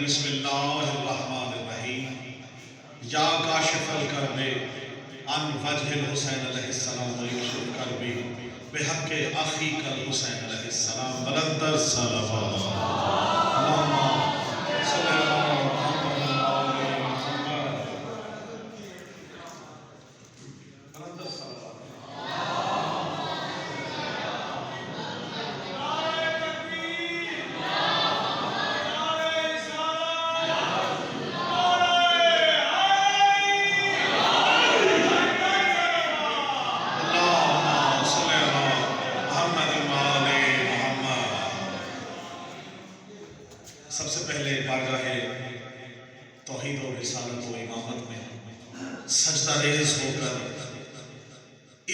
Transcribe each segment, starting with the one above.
بسم اللہ الرحمن الرحیم یا کاشف الکرب عن وجہ الحسین علیہ السلام ویکشف کربی بحق اخیک الحسین علیہ السلام بلندر صلوات اللہم صلی اللہ محمد وآلہ محمد بلندر صلوات سب سے پہلے بارگاہ توحید و رسالت و امامت میں سجدہ ریز ہو کر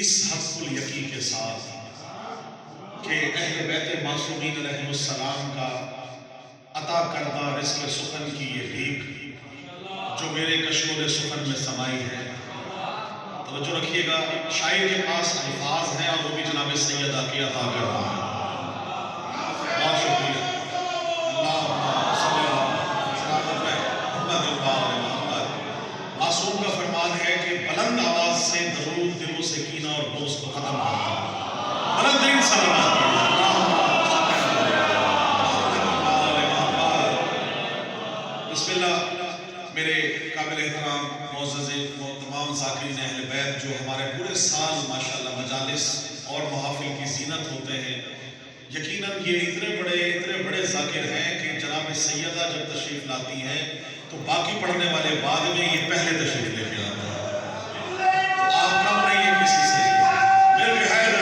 اس حق الیقین کے ساتھ کہ اہل بیت معصومین علیہ السلام کا عطا کردہ رزق سخن کی یہ بھیک جو میرے کشکول سخن میں سمائی ہے، توجہ رکھیے گا، شاعر کے پاس الفاظ ہیں اور وہ بھی جناب سیدہ کی عطا کردہ ہے۔ بہت شکریہ۔ معصوم کا فرمان ہے کہ بلند آواز سے درود دلوں سے کینہ اور بغض کو ختم کرتا ہے۔ بلند ترین سلامات بسم اللہ۔ میرے قابل احترام معزز تمام ذاکرین اہل بیت جو ہمارے پورے سال ماشاءاللہ مجالس اور محافل کی زینت ہوتے ہیں، یقیناً یہ اتنے بڑے ذاکر ہیں کہ جناب سیدہ جب تشریف لاتی ہیں تو باقی پڑھنے والے بعد میں یہ پہلے تشریف لے کے آتے ہیں، تو آپ کم نہیں ہیں کسی سے، میرے خیر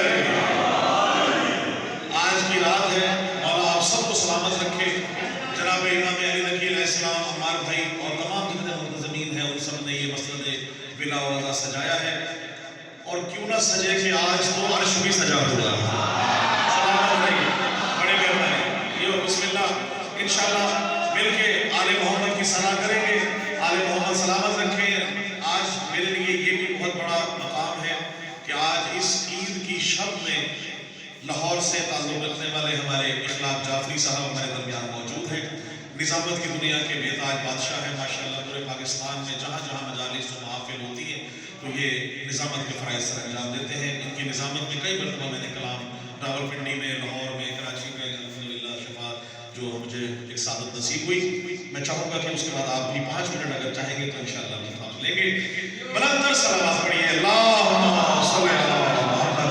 آج کی رات ہے، مولا آپ سب کو سلامت رکھے۔ جناب امام علی نقی علیہ السلام، عمار بھائی اور تمام جتنے منتظمین ہیں ان سب نے یہ مسجد بلا وضع سجایا ہے، اور کیوں نہ سجے کہ آج تو عرش بھی سجا ہوا ہے۔ سلامت رہیے، بڑے مہربانی۔ یہ بسم اللہ، انشاءاللہ مل کے آل محمد کی صلاح کریں گے، آل محمد سلامت رکھیں۔ آج میرے لیے یہ بھی بہت بڑا مقام ہے کہ آج اس عید کی شب میں لاہور سے تعلق رکھنے والے ہمارے اخلاق جعفری صاحب ہمارے درمیان موجود ہیں۔ نظامت کی دنیا کے بے تاج بادشاہ ہیں ماشاءاللہ، پورے پاکستان میں جہاں جہاں مجالس و محافل ہوتی ہیں تو یہ نظامت کے فرائض سر انجام دیتے ہیں۔ ان کی نظامت میں کئی مرتبہ میں نے کلام راولپنڈی میں، لاہور میں، کراچی میں الحمدللہ شفا جو مجھے ایک سعادت نصیب ہوئی۔ میں چاہوں گا کہ اس کے بعد آپ بھی 5 منٹ اگر چاہیں گے تو انشاءاللہ ہم لیں گے۔ بلندر صلوات پڑھیے، اللہم صلی اللہ محمد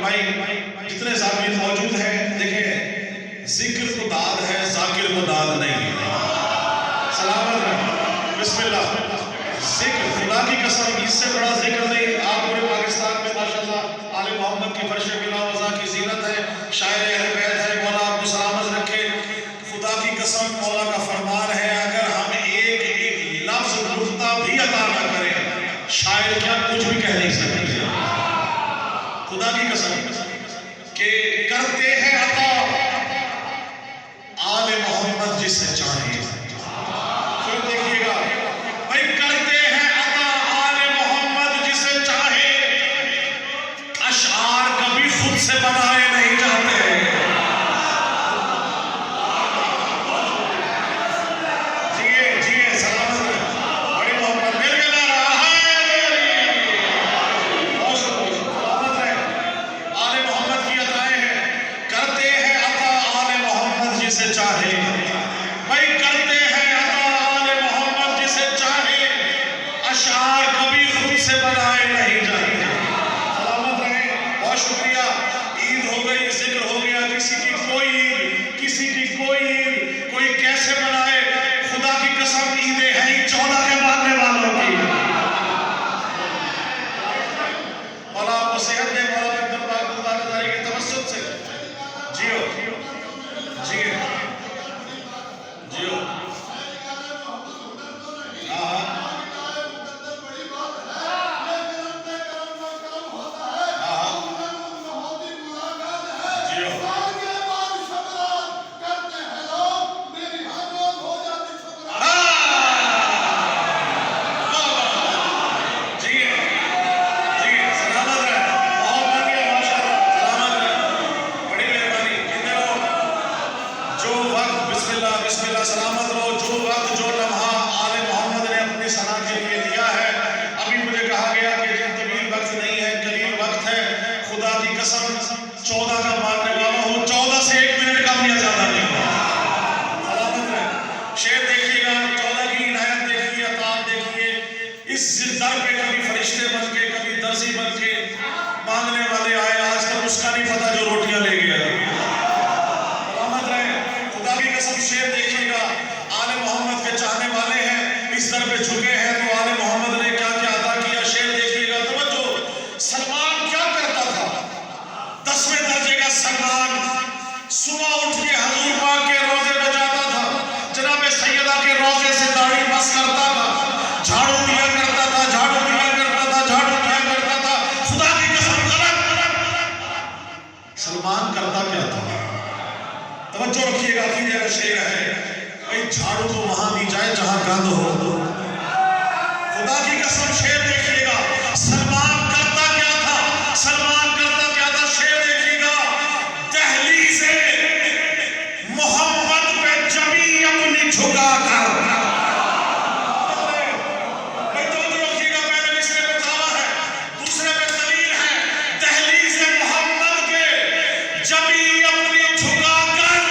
بھائی جتنے ذاکرین موجود ہیں، دیکھیں ذکر کو داد ہے، ذاکر کو داد نہیں ہے۔ سلامت رہے، بسم اللہ۔ ذکر خدا کی قسم اس سے بڑا ذکر نہیں۔ آپ پورے پاکستان میں ماشاءاللہ آل محمد کی فرش بلا وضع کی زینت ہے، شاعر اہل بیت ہے، مولا آپ کو سلامت رکھے۔ خدا کی قسم مولا کا فرمان ہے اگر ہم ایک لفظ نقطہ بھی عطا نہ کریں، شاعر کیا کچھ بھی کہہ نہیں سکتے۔ خدا کی قسم کہ کرتے ہیں عطا آل محمد جسے چاہے۔ پھر دیکھیے گا بھائی، کرتے ہیں عطا آل محمد جسے چاہے، اشعار کبھی خود سے بنائے نہیں جاتے۔ بسم اللہ سلامت رہو. جو وقت جو لمحہ آل محمد نے اپنی ثنا کے لیے دیا ہے، ابھی مجھے کہا گیا کہ جن طویل وقت نہیں ہے، قلیل وقت ہے. خدا کی قسم 14 کا ماننے والا ہوں، 14 سے 1 منٹ کم یا زیادہ نہیں ہوا. سلامت رہے. شعر دیکھیے گا، 14 کی عنایت دیکھیے، عطا دیکھیے. اس در پہ کبھی فرشتے بن کے، کبھی درزی بن کے مانگنے والے آئے. آج تک اس کا نہیں پتا جو روٹیاں لے گیا. سلامت رہے. خدا کی قسم شعر دیکھیے گا، آل محمد کے چاہنے والے ہیں، اس در پہ جھکے ہیں تو آل محمد نے کیا کیا عطا کیا. شعر دیکھیے گا. توجہ. سلمان کیا کرتا تھا؟ 10ویں درجے کا سلمان صبح اٹھ کے حضور پاک کے روضے پہ جاتا تھا، جناب سیدہ کے روضے سے داڑھی بس کرتا تھا، جھاڑو دیا کرتا تھا، جھاڑو دیا کرتا تھا، جھاڑو دیا کرتا تھا. خدا کی قسم غلط. سلمان کرتا کیا تھا؟ توجہ رکھیے گا. عقیدے کا شعر ہے، بھائی جھاڑو تو وہاں دی جائے جہاں گند ہو. خدا کی قسم شعر دیکھیے گا. سلمان کرتا کیا تھا؟ سلمان کرتا کیا تھا؟ شعر دیکھیے گا. دہلیز محمد پہ جبیں اپنی جھکا کر. بھائی توجہ رکھیے گا. پہلے مصرے پہ دعویٰ ہے، دوسرے پہ دلیل ہے. دہلیز محمد پہ جبیں اپنی جھکا کر،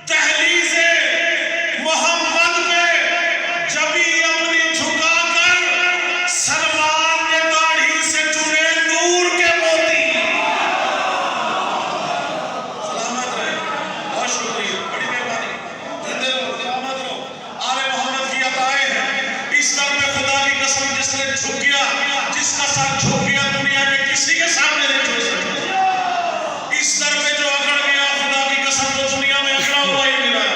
دہلیز محمد پہ جبیں اپنی جھکا کر، سلمان نے داڑھی سے چنے نور کے موتی. سلامت رہے. بہت شکریہ، بڑی مہربانی. زندہ رہو، سلامت رہو. آل محمد کی عطائیں ہیں. اس در میں خدا کی قسم جس نے جھک گیا، جس کا سر جھک گیا، دنیا میں کسی کے سامنے نہیں جھک سکتا. اس در میں جو اکڑ گیا، خدا کی قسم وہ دنیا میں اکڑا ہوا ہی ملا.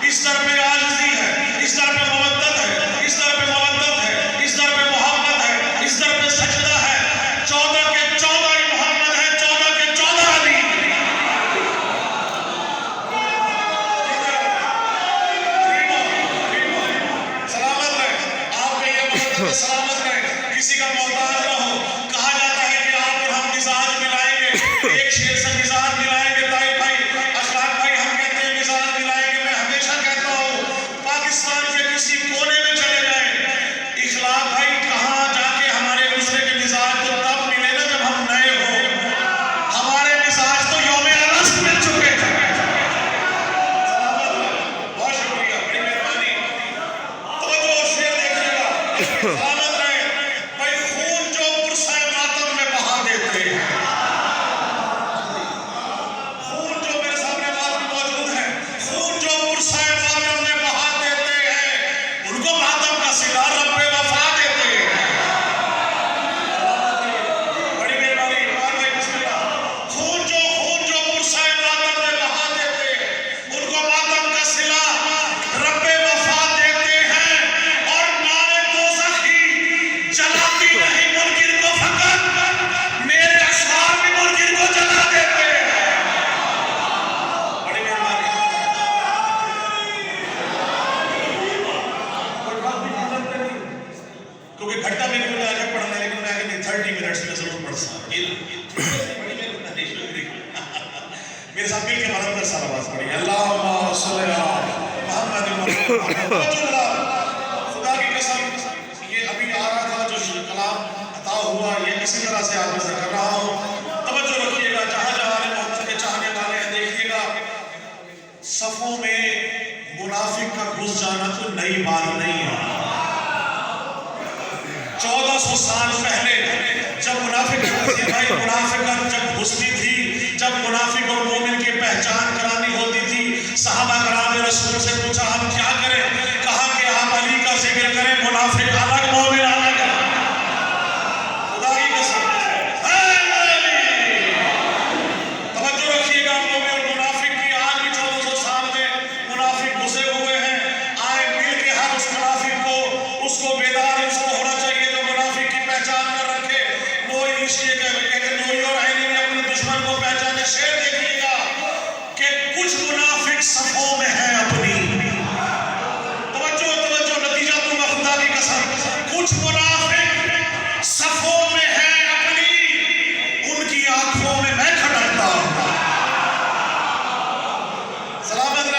اس در پہ عاجزی ہے، اس در پہ مودت ہے، اس در پہ مودت ہے، اس در پہ محبت ہے، اس در پہ سجدہ ہے. 14 کے 14 ہی محمد ہے، 14 کے 14 علی. سلامت رہے. آپ کے یہ مودت ہے، سلامت رہے. کسی کا محتاج نہ ہو. کہا جاتا ہے کہ آپ اور ہم مزاج ملائیں گے، ایک شعر سے مزاج ملائیں گے. طاہر بھائی، اشفاق بھائی، ہم کہتے ہیں مزاج ملائیں گے. میں ہمیشہ کہتا ہوں پاکستان کے کسی کونے میں چلے جائیں، اخلاق بھائی کہاں جا کے ہمارے دوسرے کے مزاج تو تب ملے نا جب ہم نئے ہوں. ہمارے مزاج تو یوم ارست مل چکے تھے. بہت شکریہ، بڑی مہربانی. توجہ. شعر دیکھیے گا. سلامت رہے. بھائی خون جو پرسہ ماتم میں بہا دیتے ہیں، خون جو میرے سامنے بات موجود ہے، خون جو پرسہ ماتم میں بہا دیتے ہیں، ان کو ماتم کا صلہ رب وفا دیتے ہیں. بڑی مہربانی. بھائی بسم اللہ. خون جو پرسہ ماتم میں بہا دیتے ہیں، ان کو ماتم کا صلہ رب وفا دیتے ہیں. اور نار دوزخ ہی جلاتی نہیں منکر کو، فقط میرے اشعار بھی منکر کو جلا دیتے ہیں. بڑی مہربانی. کیونکہ گھٹا میں نے آگے پڑھنا ہے، لیکن میں آگے نہیں 30 منٹس میں ضرور پڑھ سکتا. بڑی مہربانی. میرے ساتھ مل کے مرحبا سال آواز پڑھی. اللہم صلی علی محمد. خدا کی قسم یہ ابھی آ رہا تھا جو کلام عطا ہوا، یہ اسی طرح سے آپ سے کر رہا ہوں. توجہ رکھیے گا. جہاں جہاں محمد کے چاہنے والے ہیں، دیکھیے گا صفوں میں منافق کا گھس جانا تو نئی بات نہیں ہے. 1400 سال پہلے جب منافقت جب گھستی تھی، جب منافق اور مومن کی پہچان کرانی ہوتی تھی، صحابہ کرام رسول سے پوچھا ہم کیا کریں؟ کہا کہ آپ علی کا ذکر کریں، منافق الگ مومن الگ. خدا کی قسم. توجہ رکھیے گا. مومن اور منافق کی آج بھی 1400 سال میں منافق گھسے ہوئے ہیں. آئے مل کے ہر اس منافق کو، اس کو بیدار اس کو ہونا چاہیے جو منافق کی پہچان کر رکھے. نوئی عشقی کہ نوئی اور عینی نے اپنے دشمن کو پہچانے. شعر دیکھیے گا کہ کچھ منافق صفوں میں ہیں اپنی. توجہ. نتیجہ دوں گا خدا کی قسم. کچھ منافق صفوں میں ہیں اپنی، ان کی آنکھوں میں میں کھٹکتا ہوں. سلامت رہے.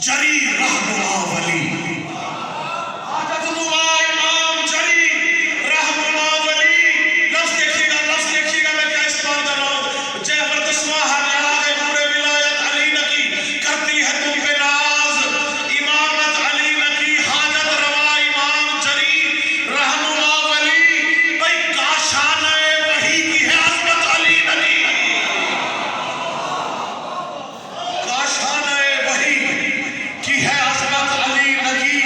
جری رہنما ولی، حاجت نما امام جری رہنما ولی. لفظ دیکھیے گا میں کیا استعمال کر رہا ہوں. جہبر تسما ہر پورے ولایت علی نکی کرتی ہے تم پہ ناز، امامت علی نکی حاجت روا امام جری رہنما ولی. بھئی کاشان وحی کی ہے عظمت علی نکی، کاشان وحی کی ہے عظمت علی نکی.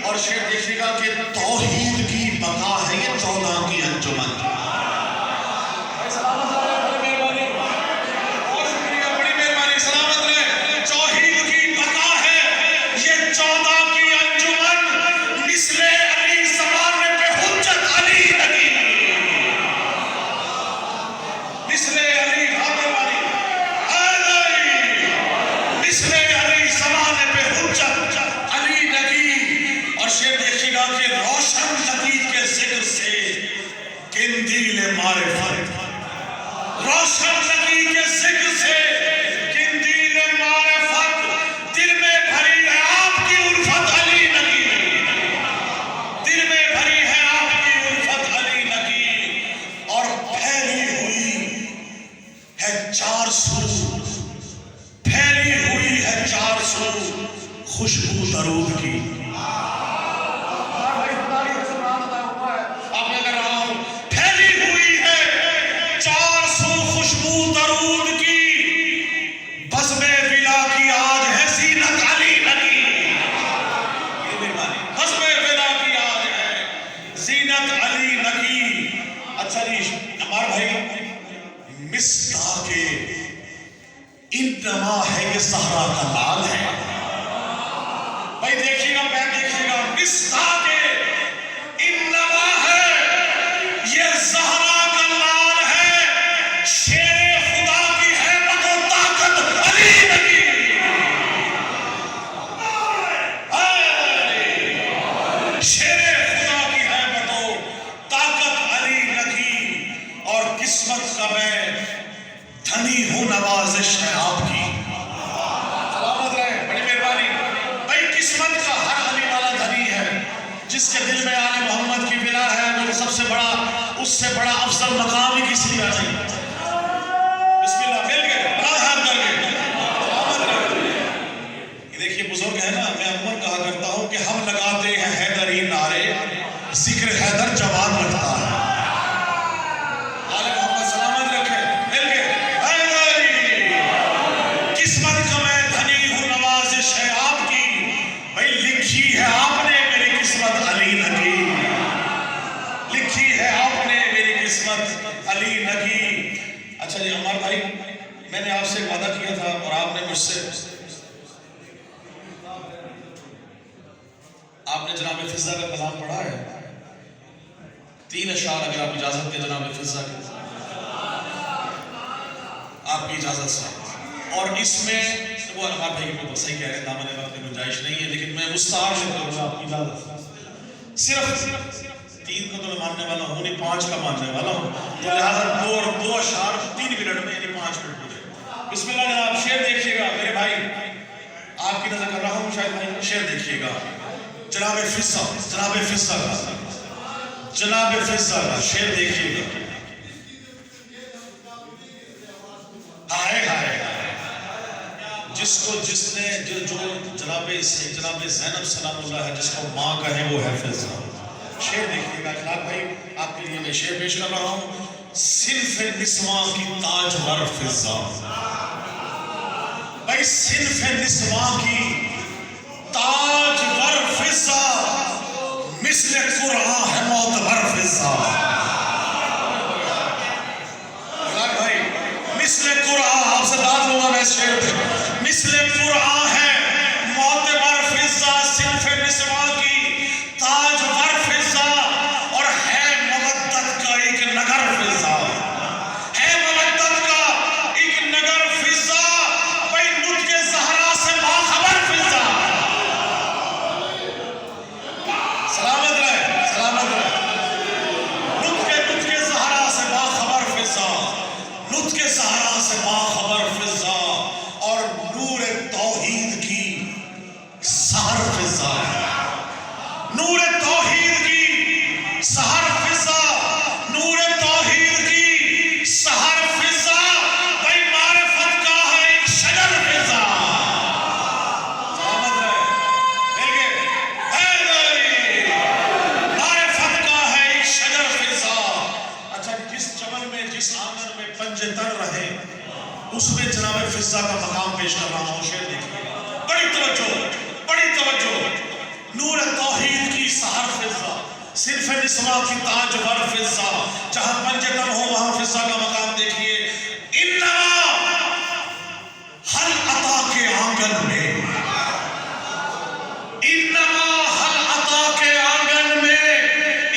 اور شعر دیکھیے گا کہ توحید کی بقا ہے یہ 14 کی انجمن. روشن نبی کے ذکر سے قندیل معرفت، دل میں بھری ہے آپ کی الفت علی نبی، دل میں بھری ہے آپ کی الفت علی نبی. اور پھیلی ہوئی ہے 4 سو، پھیلی ہوئی ہے 4 سو خوشبو درود کی. خوشبو درود کی بزم ولا کی آج ہے زینت علی نکی، بزم ولا کی آج ہے زینت علی نکی. اچھا جی ہمارا بھائی مصداق انما ہے یہ زہرا کا لال ہے. بھائی دیکھیے گا بیان دیکھیے گا، مصداق انما ہے یہ زہرا کا لال ہے، شیر خدا کی حیبت و طاقت علی نبی. شیر خدا کی حیبت و طاقت علی نبی. اور قسمت کا میں دھنی ہوں نوازش ہے آپ کی. سلامت رہے، بڑی مہربانی. بھائی قسمت کا ہر علی والا دھنی ہے، جس کے دل میں آل محمد کی بلا ہے وہ سب سے بڑا، اس سے بڑا افضل مقام ہی کسی کا نہیں. بسم اللہ مل گئے، بڑا ہاتھ کر گئے. یہ دیکھیے بزرگ ہے نا، میں عموماً کہا کرتا ہوں کہ ہم لگاتے ہیں حیدری نعرے، ذکر حیدر جوان رکھتا ہے. آل محمد سلامت رکھے، مل گئے. حیدری قسمت کا میں دھنی ہوں نوازش ہے آپ کی. بھائی لکھی ہے آپ نے میری قسمت علی نکی، لکھی ہے آپ نے میری قسمت علی نکی. اچھا جی عمار بھائی، میں نے آپ سے وعدہ کیا تھا اور آپ نے مجھ سے، آپ نے جناب فضہ کا کلام پڑھا ہے. 3 اشعار اگر آپ اجازت دیں جناب فضہ کی، آپ کی اجازت سے. اور اس میں وہ عمار بھائی کو صحیح کہہ رہے ہیں، دامن وقت میں گنجائش نہیں ہے، لیکن میں مستعار سے کروں گا آپ کی اجازت سے. صرف 3 کو تو میں ماننے والا ہوں نہیں، 5 کا ماننے والا ہوں، تو لہٰذا 2 اشعار 3 منٹ میں یعنی 5 منٹ ہو جائے. بسم اللہ جناب. شعر دیکھیے گا میرے بھائی، آپ کی نظر کر رہا ہوں شاید بھائی. شعر دیکھیے گا جناب فضہ، جناب فضہ کا، جناب فضہ کا شعر دیکھیے گا. ہائے ہائے جس نے جو جناب زینب سلام اللہ ہے، جس کو ماں کہے وہ ہے فضہ. شعر دیکھیے گا جناب بھائی، آپ کے لیے میں شعر پیش کر رہا ہوں. صنف نسواں کی تاجور فضہ. بھائی صنف نسواں کی تاجور فضہ، مثل قرآن ہے معتبر فضہ. بھائی مثل قرآن، آپ سے داد لوں گا میں اس شعر پہ. مثل قرآن ہے معتبر فضہ، صنف نسواں کی تاجور فضہ. اور ہے مودت کا ایک نگر فضہ، ہے مودت کا ایک نگر فضہ. بھائی نطق زہرا سے باخبر فضہ. صرف نسواں کی تاجور فضا، جہاں پنجے کم ہو وہاں فضا کا مقام دیکھیے. انما حل عطا کے آنگن میں، انما حل عطا کے آنگن میں،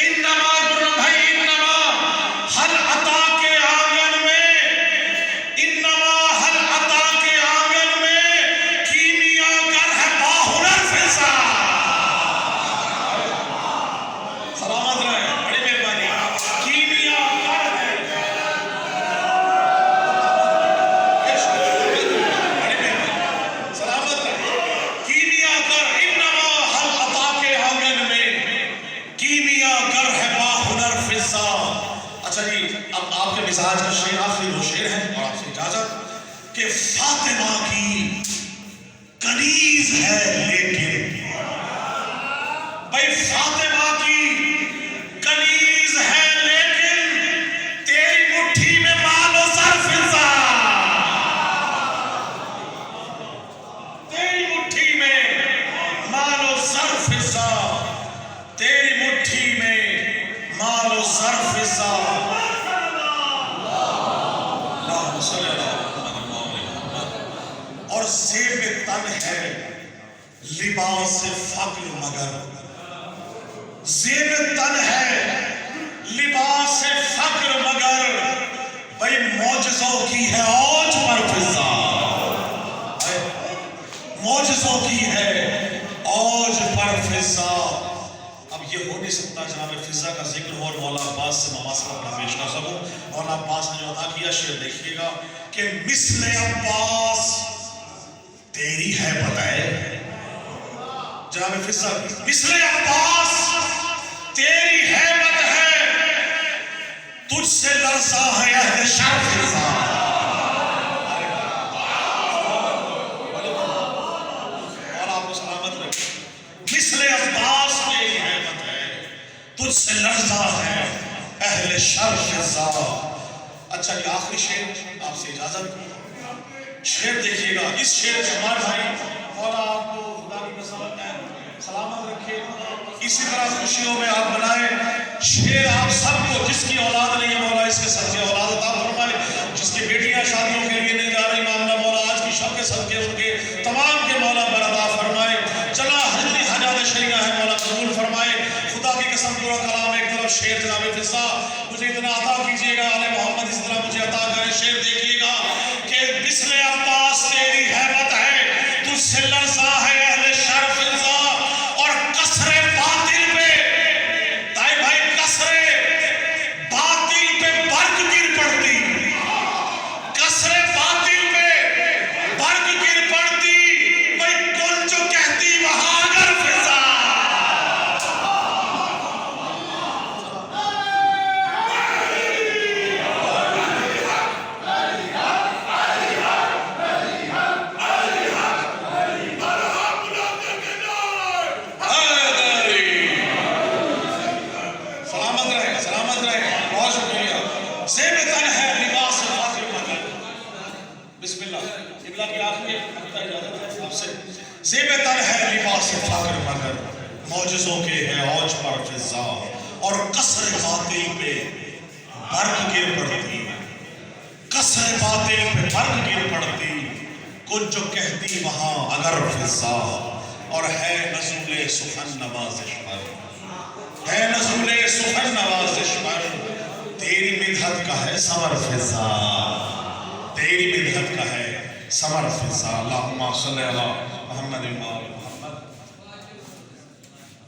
انما گرم بھائی، انما حل عطا کے آنگن میں، انما حل عطا کے آنگن میں کیمیا گر ہے باہنر فضا. سلامت رہے، بڑی مہربانی. کیمیا گر ہے، بڑی مہربانی، سلامت رہے. کیمیا گر، انما حل عطا کے آنگن میں کیمیا گر ہے باہنر فضا. اچھا جی، اب آپ کے مزاج کا شعر، آخری دو شعر ہے اور آپ سے اجازت کہ فاطمہ کی کنیز ہے لیکن، بھئی فاطمہ کی کنیز ہے لیکن تیری مٹھی میں مال و زر فضا. تیری مٹھی میں مال و زر فضا، تیری مٹھی میں مال و زر فضا. اللہم صلی اللہ علیہ وسلم. اور زیب تن ہے لباس فقر مگر، زیب تن ہے لباس فقر مگر، بھئی معجزوں کی ہے اوج پر فضا. معجزوں کی ہے اوج پر فضا. اب یہ ہو نہیں سکتا جناب فضا کا ذکر ہو اور مولا عباس سے مماثلت کا پیش نہ سکوں. مولا عباس نے جو عطا کیا شعر دیکھیے گا کہ مثل عباس تیری ہے بتائے. جناب فضا مثل عباس تیری حیبت ہے، تجھ سے لرزا ہے اہل شر فضا. اور آپ کو سلامت رکھے. مثل عباس تیری حیبت ہے، تجھ سے لرزا ہے اہل شر فضا. اچھا یہ آخری شعر، آپ سے اجازت. شعر دیکھیے گا، اس شعر کے ہمارے بھائی مولا آپ کو خدا کی قسم سلامت رکھے، اسی طرح خوشیوں میں آپ بنائیں. شعر آپ سب کو، جس کی اولاد نہیں ہے مولا اس کے صدقے اولاد عطا فرمائے، جس کی بیٹیاں شادیوں کے لیے نہیں جا رہی معاملہ مولا آج کی شب کے صدقے ان کے تمام کے مولا پر عطا فرمائے. چلا جتنی حاجات شریعہ ہے مولا قبول فرمائے. خدا کی قسم پورا کلام ایک طرف شعر جناب فضا مجھے اتنا عطا کیجئے گا، آل محمد اس طرح مجھے عطا کرے. شعر دیکھیے گا کہ مثل عباس تیری حیبت ہے، تجھ سے لرزا ہے اہل شر فضا. اور کسر باطل پہ تائی بھائی، کسر باطل پہ برگ گر پڑتی، کسر باطل پہ برگ گر پڑتی، بھائی کل جو کہتی وہاں اگر فضا. زیب تن ہے لباس فقر مگر، بسم اللہ قبلہ کی آخری ہفتہ اجازت ہے آپ سے. زیب تن ہے لباس فقر مگر، معجزوں کے ہے اوج پر فضا. اور قصر باطل پہ برگ گر پڑتی، قصر باطل پہ برگ گر پڑتی، کچھ جو کہتی وہاں اگر فضا. اور ہے نزول سخن نوازش پر، ہے نزول سخن نوازش پر، تیری مدحت کا ہے ثمر فضا، تیری مدحت کا ہے ثمر فضا. اللہم صلی علی محمد.